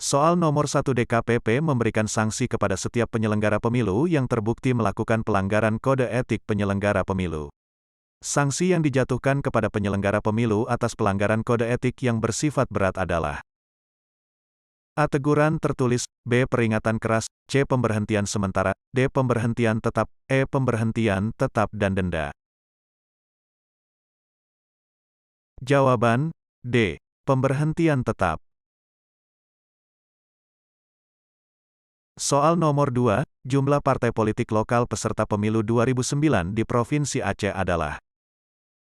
Soal nomor 1 DKPP memberikan sanksi kepada setiap penyelenggara pemilu yang terbukti melakukan pelanggaran kode etik penyelenggara pemilu. Sanksi yang dijatuhkan kepada penyelenggara pemilu atas pelanggaran kode etik yang bersifat berat adalah A. Teguran tertulis, B. Peringatan keras, C. Pemberhentian sementara, D. Pemberhentian tetap, E. Pemberhentian tetap dan denda. Jawaban D. Pemberhentian tetap. Soal nomor 2, jumlah partai politik lokal peserta pemilu 2009 di Provinsi Aceh adalah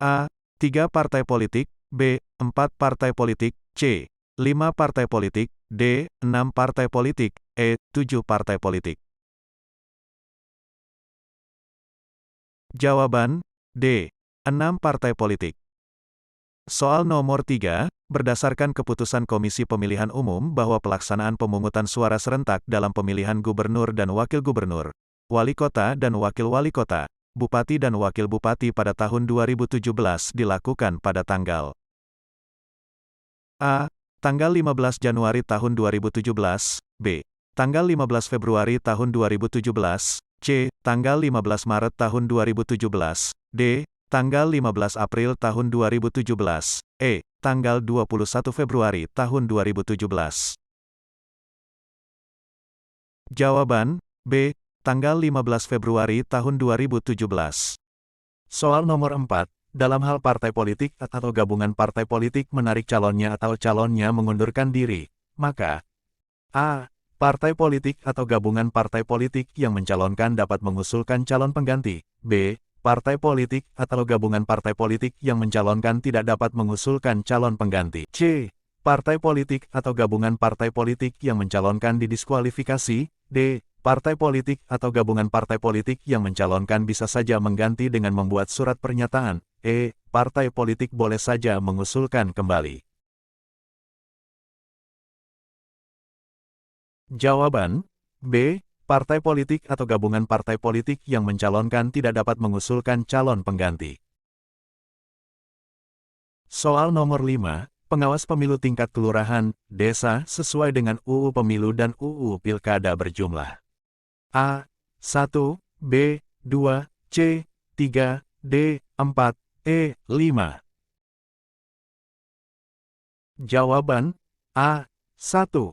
A. 3 partai politik, B. 4 partai politik, C. 5 partai politik, D. 6 partai politik, E. 7 partai politik. Jawaban D. 6 partai politik. Soal nomor 3, berdasarkan keputusan Komisi Pemilihan Umum bahwa pelaksanaan pemungutan suara serentak dalam pemilihan gubernur dan wakil gubernur, wali kota dan wakil wali kota, bupati dan wakil bupati pada tahun 2017 dilakukan pada tanggal A. Tanggal 15 Januari tahun 2017, B. Tanggal 15 Februari tahun 2017, C. Tanggal 15 Maret tahun 2017, D. Tanggal 15 April tahun 2017, E. Tanggal 21 Februari tahun 2017. Jawaban B. Tanggal 15 Februari tahun 2017. Soal nomor 4, dalam hal partai politik atau gabungan partai politik menarik calonnya atau calonnya mengundurkan diri, maka A. Partai politik atau gabungan partai politik yang mencalonkan dapat mengusulkan calon pengganti, B. Partai politik atau gabungan partai politik yang mencalonkan tidak dapat mengusulkan calon pengganti. C. Partai politik atau gabungan partai politik yang mencalonkan didiskualifikasi. D. Partai politik atau gabungan partai politik yang mencalonkan bisa saja mengganti dengan membuat surat pernyataan. E. Partai politik boleh saja mengusulkan kembali. Jawaban B. Partai politik atau gabungan partai politik yang mencalonkan tidak dapat mengusulkan calon pengganti. Soal nomor 5, pengawas pemilu tingkat kelurahan, desa sesuai dengan UU Pemilu dan UU Pilkada berjumlah A. 1, B. 2, C. 3, D. 4, E. 5. Jawaban A. 1.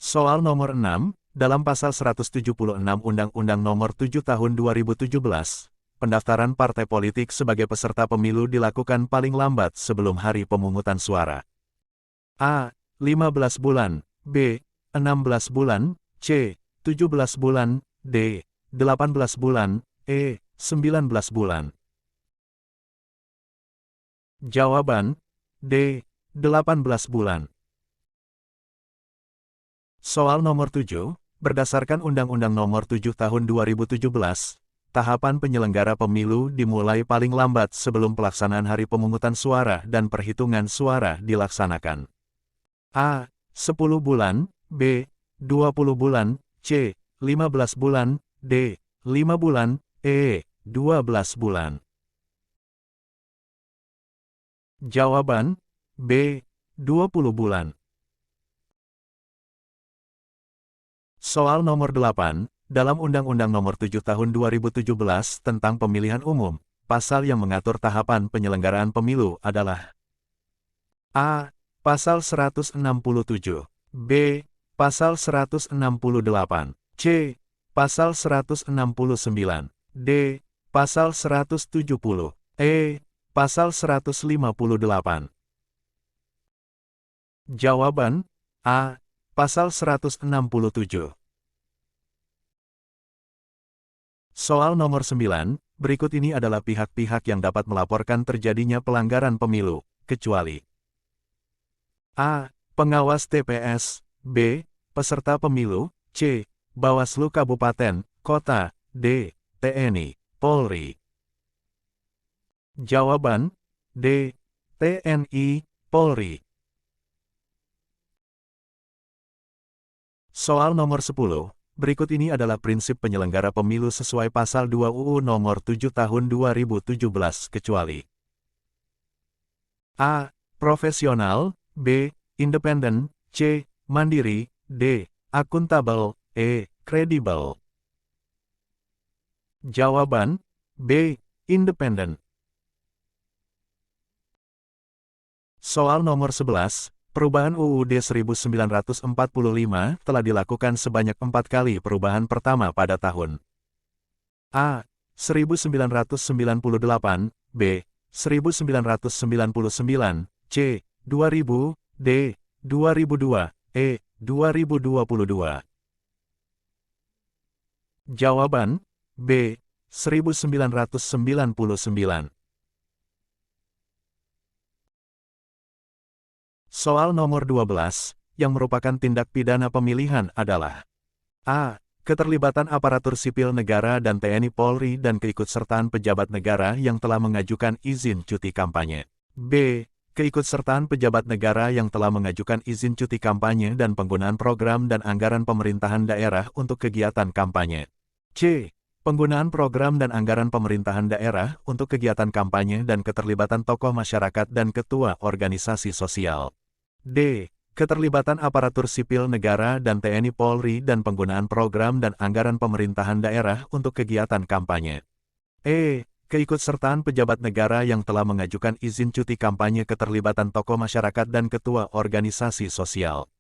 Soal nomor 6, dalam pasal 176 Undang-Undang Nomor 7 Tahun 2017, pendaftaran partai politik sebagai peserta pemilu dilakukan paling lambat sebelum hari pemungutan suara. A. 15 bulan, B. 16 bulan, C. 17 bulan, D. 18 bulan, E. 19 bulan. Jawaban D. 18 bulan. Soal nomor 7, berdasarkan Undang-Undang Nomor 7 Tahun 2017, tahapan penyelenggara pemilu dimulai paling lambat sebelum pelaksanaan hari pemungutan suara dan perhitungan suara dilaksanakan. A. 10 bulan, B. 20 bulan, C. 15 bulan, D. 5 bulan, E. 12 bulan. Jawaban B. 20 bulan. Soal nomor 8, dalam Undang-Undang Nomor 7 Tahun 2017 tentang Pemilihan Umum, pasal yang mengatur tahapan penyelenggaraan pemilu adalah A. Pasal 167, B. Pasal 168, C. Pasal 169, D. Pasal 170, E. Pasal 158. Jawaban A. Pasal 167. Soal nomor 9, berikut ini adalah pihak-pihak yang dapat melaporkan terjadinya pelanggaran pemilu, kecuali A. Pengawas TPS, B. Peserta pemilu, C. Bawaslu Kabupaten, Kota, D. TNI, Polri. Jawaban D. TNI, Polri. Soal nomor 10, berikut ini adalah prinsip penyelenggara pemilu sesuai pasal 2 UU Nomor 7 Tahun 2017 kecuali A. Profesional, B. independen, C. mandiri, D. akuntabel, E. kredibel. Jawaban B. Independen. Soal nomor 11, perubahan UUD 1945 telah dilakukan sebanyak 4 kali perubahan pertama pada tahun A. 1998, B. 1999, C. 2000, D. 2002, E. 2022. Jawaban B. 1999. Soal nomor 12, yang merupakan tindak pidana pemilihan adalah A. Keterlibatan aparatur sipil negara dan TNI Polri dan keikutsertaan pejabat negara yang telah mengajukan izin cuti kampanye. B. Keikutsertaan pejabat negara yang telah mengajukan izin cuti kampanye dan penggunaan program dan anggaran pemerintahan daerah untuk kegiatan kampanye. C. Penggunaan program dan anggaran pemerintahan daerah untuk kegiatan kampanye dan keterlibatan tokoh masyarakat dan ketua organisasi sosial. D. Keterlibatan aparatur sipil negara dan TNI Polri dan penggunaan program dan anggaran pemerintahan daerah untuk kegiatan kampanye. E. Keikutsertaan pejabat negara yang telah mengajukan izin cuti kampanye keterlibatan tokoh masyarakat dan ketua organisasi sosial.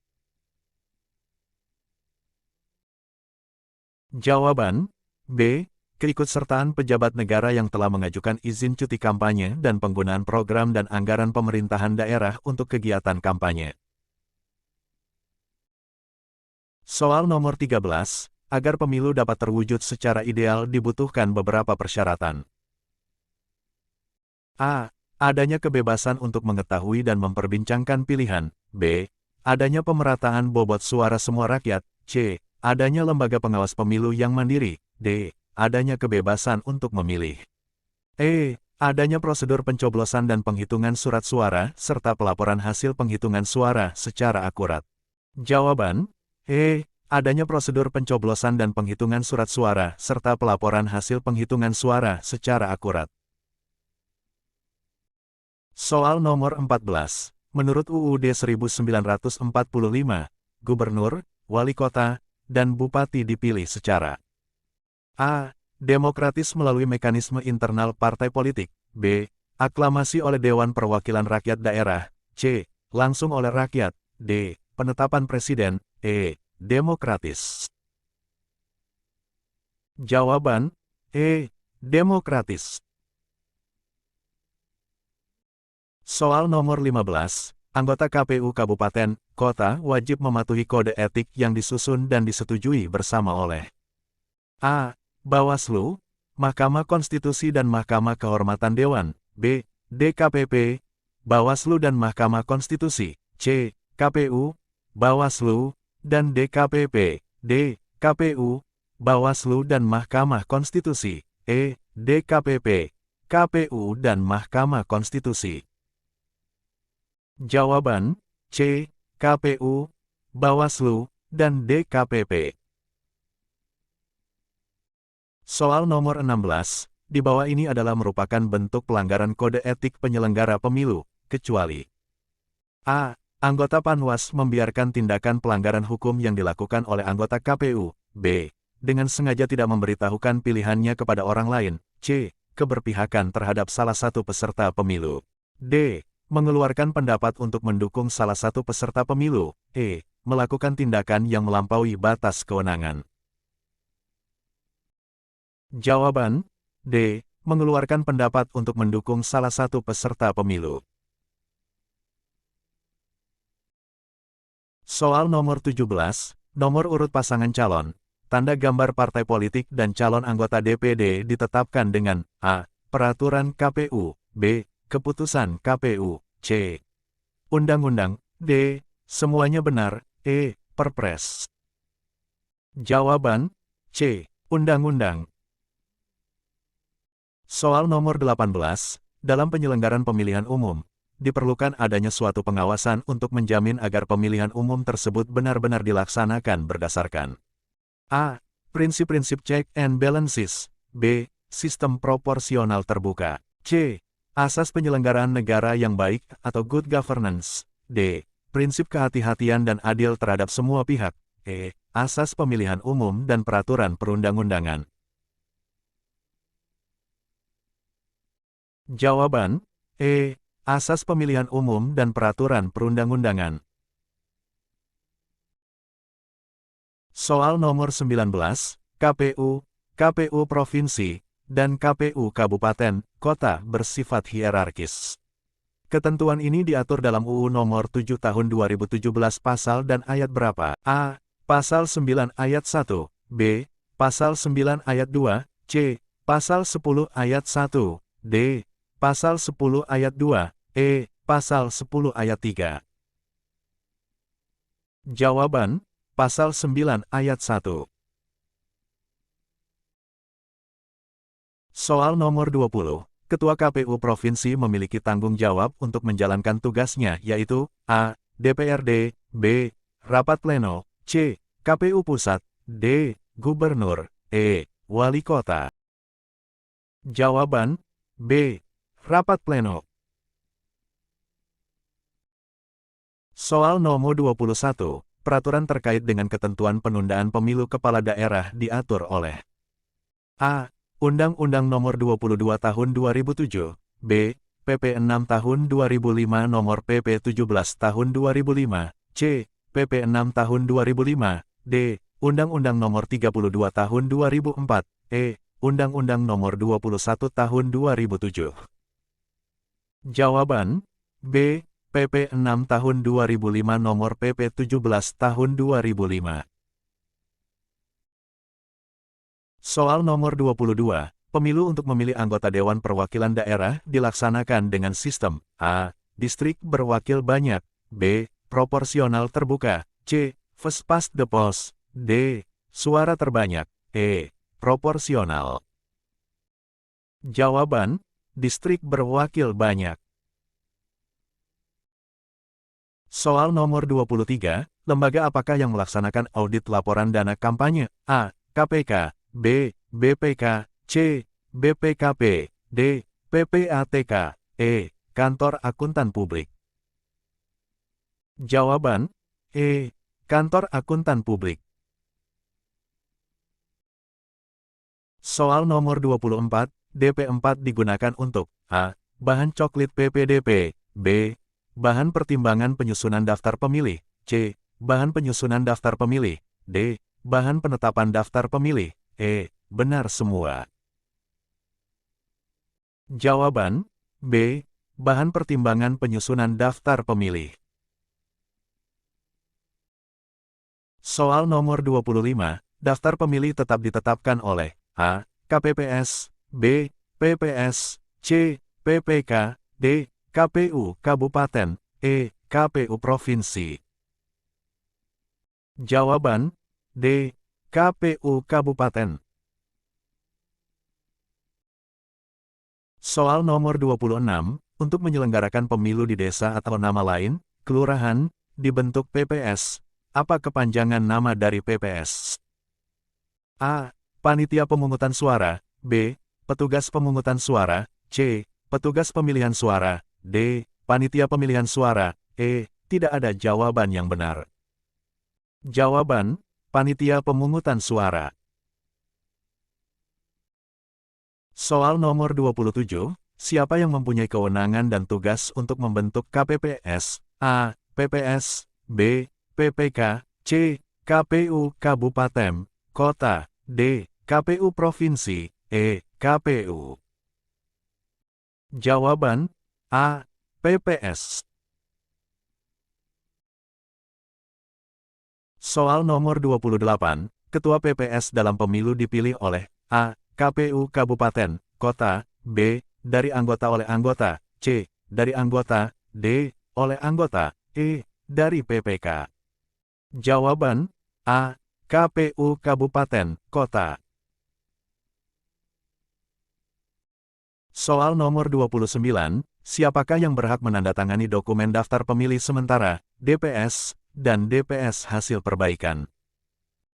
Jawaban B. Keikutsertaan pejabat negara yang telah mengajukan izin cuti kampanye dan penggunaan program dan anggaran pemerintahan daerah untuk kegiatan kampanye. Soal nomor 13, agar pemilu dapat terwujud secara ideal dibutuhkan beberapa persyaratan. A. Adanya kebebasan untuk mengetahui dan memperbincangkan pilihan. B. Adanya pemerataan bobot suara semua rakyat. C. Adanya lembaga pengawas pemilu yang mandiri. D. Adanya kebebasan untuk memilih. E. Adanya prosedur pencoblosan dan penghitungan surat suara, serta pelaporan hasil penghitungan suara secara akurat. Jawaban E. Adanya prosedur pencoblosan dan penghitungan surat suara, serta pelaporan hasil penghitungan suara secara akurat. Soal nomor 14. Menurut UUD 1945, gubernur, wali kota, dan bupati dipilih secara A. Demokratis melalui mekanisme internal partai politik. B. Aklamasi oleh Dewan Perwakilan Rakyat Daerah. C. Langsung oleh rakyat. D. Penetapan presiden. E. Demokratis. Jawaban E. Demokratis. Soal nomor 15. Anggota KPU Kabupaten, Kota wajib mematuhi kode etik yang disusun dan disetujui bersama oleh A. Bawaslu, Mahkamah Konstitusi dan Mahkamah Kehormatan Dewan. B. DKPP, Bawaslu dan Mahkamah Konstitusi. C. KPU, Bawaslu, dan DKPP. D. KPU, Bawaslu dan Mahkamah Konstitusi. E. DKPP, KPU dan Mahkamah Konstitusi. Jawaban C. KPU, Bawaslu, dan DKPP. Soal nomor 16, di bawah ini adalah merupakan bentuk pelanggaran kode etik penyelenggara pemilu, kecuali A. Anggota Panwas membiarkan tindakan pelanggaran hukum yang dilakukan oleh anggota KPU. B. Dengan sengaja tidak memberitahukan pilihannya kepada orang lain. C. Keberpihakan terhadap salah satu peserta pemilu. D. Mengeluarkan pendapat untuk mendukung salah satu peserta pemilu. E. Melakukan tindakan yang melampaui batas kewenangan. Jawaban D. Mengeluarkan pendapat untuk mendukung salah satu peserta pemilu. Soal nomor 17, nomor urut pasangan calon, tanda gambar partai politik dan calon anggota DPD ditetapkan dengan A. Peraturan KPU. B. Keputusan KPU. C. Undang-undang. D. Semuanya benar. E. Perpres. Jawaban C. Undang-undang. Soal nomor 18, dalam penyelenggaraan pemilihan umum, diperlukan adanya suatu pengawasan untuk menjamin agar pemilihan umum tersebut benar-benar dilaksanakan berdasarkan A. Prinsip-prinsip check and balances. B. Sistem proporsional terbuka. C. Asas penyelenggaraan negara yang baik atau good governance. D. prinsip kehati-hatian dan adil terhadap semua pihak. E. Asas pemilihan umum dan peraturan perundang-undangan. Jawaban E. Asas pemilihan umum dan peraturan perundang-undangan. Soal nomor 19, KPU, KPU Provinsi, dan KPU Kabupaten, Kota bersifat hierarkis. Ketentuan ini diatur dalam UU Nomor 7 Tahun 2017 Pasal dan Ayat berapa? A. Pasal 9 Ayat 1, B. Pasal 9 Ayat 2, C. Pasal 10 Ayat 1, D. Pasal 10 Ayat 2, E. Pasal 10 Ayat 3. Jawaban, Pasal 9 Ayat 1. Soal nomor 20. Ketua KPU Provinsi memiliki tanggung jawab untuk menjalankan tugasnya yaitu A. DPRD, B. Rapat Pleno, C. KPU Pusat, D. Gubernur, E. Wali Kota. Jawaban, B. Rapat Pleno. Soal nomor 21. Peraturan terkait dengan ketentuan penundaan pemilu kepala daerah diatur oleh A. Undang-Undang Nomor 22 Tahun 2007, B. PP 6 Tahun 2005 Nomor PP 17 Tahun 2005, C. PP 6 Tahun 2005, D. Undang-Undang Nomor 32 Tahun 2004, E. Undang-Undang Nomor 21 Tahun 2007. Jawaban, B. PP 6 Tahun 2005 Nomor PP 17 Tahun 2005. Soal nomor 22. Pemilu untuk memilih anggota Dewan Perwakilan Daerah dilaksanakan dengan sistem A. Distrik berwakil banyak, B. Proporsional terbuka, C. First past the post, D. Suara terbanyak, E. Proporsional. Jawaban, distrik berwakil banyak. Soal nomor 23. Lembaga apakah yang melaksanakan audit laporan dana kampanye? A. KPK, B. BPK, C. BPKP, D. PPATK, E. Kantor Akuntan Publik. Jawaban, E. Kantor Akuntan Publik. Soal nomor 24. DP4 digunakan untuk A. Bahan coklit PPDP, B. Bahan pertimbangan penyusunan daftar pemilih, C. Bahan penyusunan daftar pemilih, D. Bahan penetapan daftar pemilih, E. Benar semua. Jawaban, B. Bahan pertimbangan penyusunan daftar pemilih. Soal nomor 25. Daftar pemilih tetap ditetapkan oleh A. KPPS, B. PPS, C. PPK, D. KPU Kabupaten, E. KPU Provinsi. Jawaban, D. KPU Kabupaten. Soal nomor 26. Untuk menyelenggarakan pemilu di desa atau nama lain, kelurahan, dibentuk PPS. Apa kepanjangan nama dari PPS? A. Panitia pemungutan suara, B. Petugas pemungutan suara, C. Petugas pemilihan suara, D. Panitia pemilihan suara, E. Tidak ada jawaban yang benar. Jawaban, Panitia pemungutan suara. Soal nomor 27. Siapa yang mempunyai kewenangan dan tugas untuk membentuk KPPS? A. PPS, B. PPK, C. KPU Kabupaten, Kota, D. KPU Provinsi, E. KPU. Jawaban, A. PPS. Soal nomor 28. Ketua PPS dalam pemilu dipilih oleh A. KPU Kabupaten, Kota, B. Dari anggota oleh anggota, C. Dari anggota, D. Oleh anggota, E. Dari PPK. Jawaban, A. KPU Kabupaten, Kota. Soal nomor 29. Siapakah yang berhak menandatangani dokumen daftar pemilih sementara, DPS, dan DPS hasil perbaikan?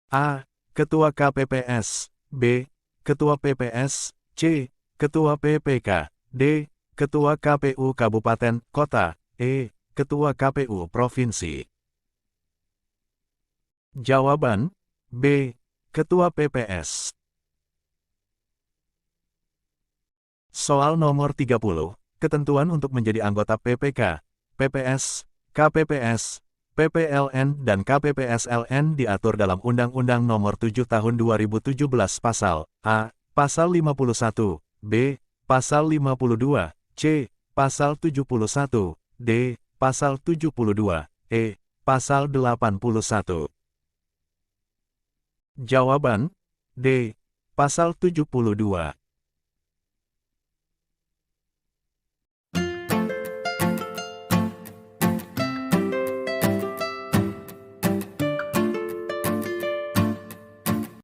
A. Ketua KPPS, B. Ketua PPS, C. Ketua PPK, D. Ketua KPU Kabupaten, Kota, E. Ketua KPU Provinsi. Jawaban B. Ketua PPS. Soal nomor 30. Ketentuan untuk menjadi anggota PPK, PPS, KPPS, PPLN dan KPPSLN diatur dalam Undang-Undang Nomor 7 Tahun 2017 Pasal A. Pasal 51, B. Pasal 52, C. Pasal 71, D. Pasal 72, E. Pasal 81. Jawaban D. Pasal 72.